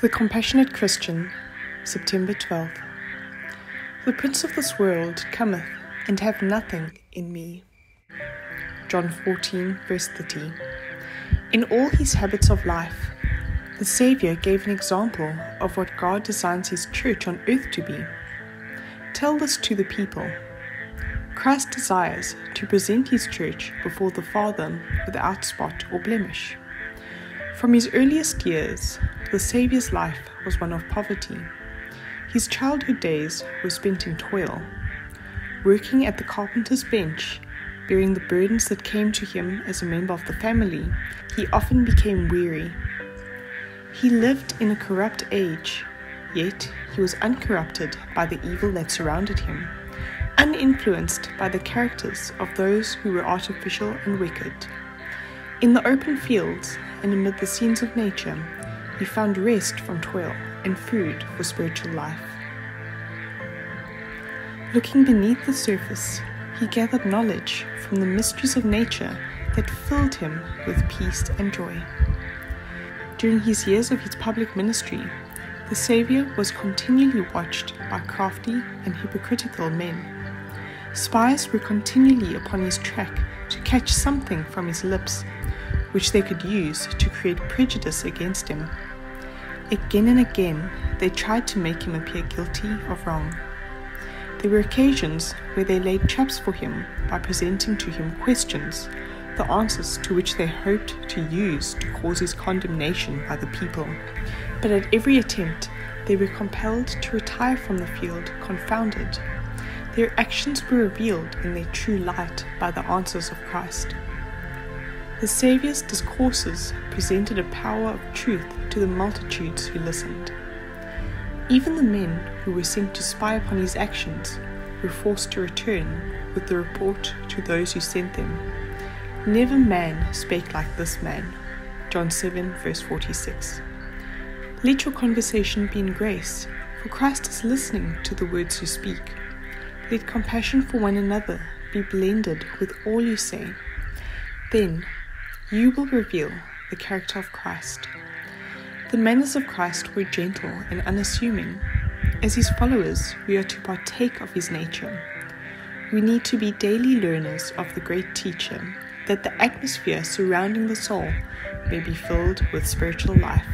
The Compassionate Christian, September 12th. The Prince of this world cometh, and have nothing in me. John 14, verse 30. In all his habits of life, the Saviour gave an example of what God designs his church on earth to be. Tell this to the people. Christ desires to present his church before the Father without spot or blemish. From his earliest years, the Saviour's life was one of poverty. His childhood days were spent in toil, working at the carpenter's bench, bearing the burdens that came to him as a member of the family. He often became weary. He lived in a corrupt age, yet he was uncorrupted by the evil that surrounded him, uninfluenced by the characters of those who were artificial and wicked. In the open fields and amid the scenes of nature, he found rest from toil and food for spiritual life. Looking beneath the surface, he gathered knowledge from the mysteries of nature that filled him with peace and joy. During his years of his public ministry, the Saviour was continually watched by crafty and hypocritical men. Spies were continually upon his track to catch something from his lips, which they could use to create prejudice against him. Again and again, they tried to make him appear guilty of wrong. There were occasions where they laid traps for him by presenting to him questions, the answers to which they hoped to use to cause his condemnation by the people. But at every attempt, they were compelled to retire from the field confounded. Their actions were revealed in their true light by the answers of Christ. The Saviour's discourses presented a power of truth to the multitudes who listened. Even the men who were sent to spy upon his actions were forced to return with the report to those who sent them. Never man spake like this man. John 7, verse 46. Let your conversation be in grace, for Christ is listening to the words you speak. Let compassion for one another be blended with all you say. Then you will reveal the character of Christ. The manners of Christ were gentle and unassuming. As his followers, we are to partake of his nature. We need to be daily learners of the great teacher, that the atmosphere surrounding the soul may be filled with spiritual life.